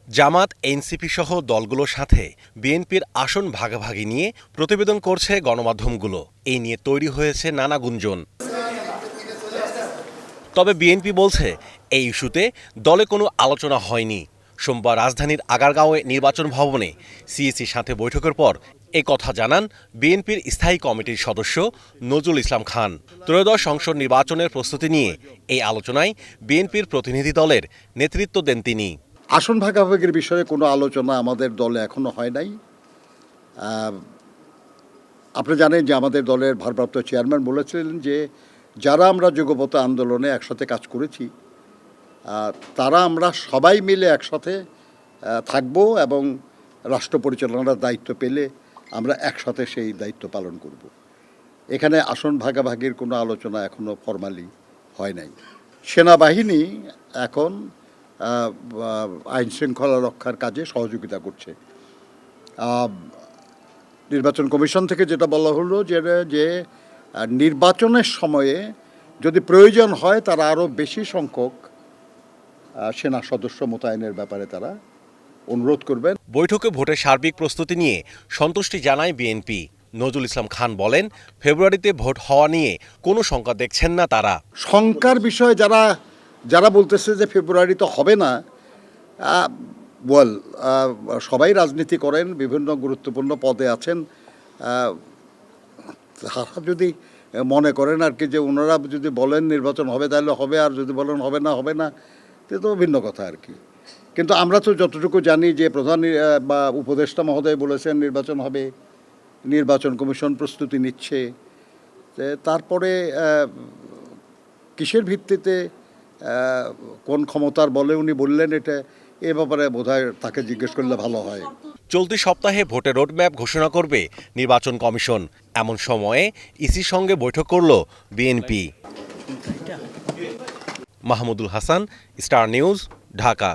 জামাত, NCP সহ দলগুলোর সাথে বিএনপির আসন ভাগাভাগি নিয়ে প্রতিবেদন করছে গণমাধ্যমগুলো। এই নিয়ে তৈরি হয়েছে নানা গুঞ্জন। তবে বিএনপি বলছে এই ইস্যুতে দলে কোনো আলোচনা হয়নি। সোমবার রাজধানীর আগারগাঁওয়ে নির্বাচন ভবনে সিইসির সাথে বৈঠকের পর এ কথা জানান বিএনপির স্থায়ী কমিটির সদস্য নজরুল ইসলাম খান। ত্রয়োদশ সংসদ নির্বাচনের প্রস্তুতি নিয়ে এই আলোচনায় বিএনপির প্রতিনিধি দলের নেতৃত্ব দেন তিনি। আসন ভাগাভাগির বিষয়ে কোনো আলোচনা আমাদের দলে এখনো হয় নাই। আপনি জানেন যে আমাদের দলের ভারপ্রাপ্ত চেয়ারম্যান বলেছিলেন যে যারা আমরা যুগপৎ আন্দোলনে একসাথে কাজ করেছি তারা আমরা সবাই মিলে একসাথে থাকব এবং রাষ্ট্র পরিচালনার দায়িত্ব পেলে আমরা একসাথে সেই দায়িত্ব পালন করব। এখানে আসন ভাগাভাগির কোনো আলোচনা এখনো ফরমালি হয় নাই। সেনাবাহিনী এখন আইন শৃঙ্খলা রক্ষার কাজে সহযোগিতা করছে। নির্বাচন কমিশন থেকে যেটা বলা হলো যে নির্বাচনের সময়ে যদি প্রয়োজন হয় তারা আরও বেশি সংখ্যক সেনা সদস্য মোতায়েনের ব্যাপারে তারা অনুরোধ করবেন। বৈঠকে ভোটের সার্বিক প্রস্তুতি নিয়ে সন্তুষ্টি জানায় বিএনপি। নজরুল ইসলাম খান বলেন, ফেব্রুয়ারিতে ভোট হওয়া নিয়ে কোনো শঙ্কা দেখছেন না তারা। শঙ্কার বিষয়ে যারা বলতেছে যে ফেব্রুয়ারিতে হবে না, সবাই রাজনীতি করেন, বিভিন্ন গুরুত্বপূর্ণ পদে আছেন। তারা যদি মনে করেন আর কি যে ওনারা যদি বলেন নির্বাচন হবে তাহলে হবে, আর যদি বলেন হবে না তো ভিন্ন কথা আর কি। কিন্তু আমরা তো যতটুকু জানি যে প্রধান বা উপদেষ্টা মহোদয় বলেছেন নির্বাচন হবে, নির্বাচন কমিশন প্রস্তুতি নিচ্ছে। তারপরে কিসের ভিত্তিতে কোন ক্ষমতার বলে উনি বললেন এটা, এ ব্যাপারে বোধহয় তাকে জিজ্ঞেস করলে ভালো হয়। চলতি সপ্তাহে ভোটের রোডম্যাপ ঘোষণা করবে নির্বাচন কমিশন। এমন সময়ে ইসির সঙ্গে বৈঠক করল BNP. Mahmudul Hasan, star news, Dhaka.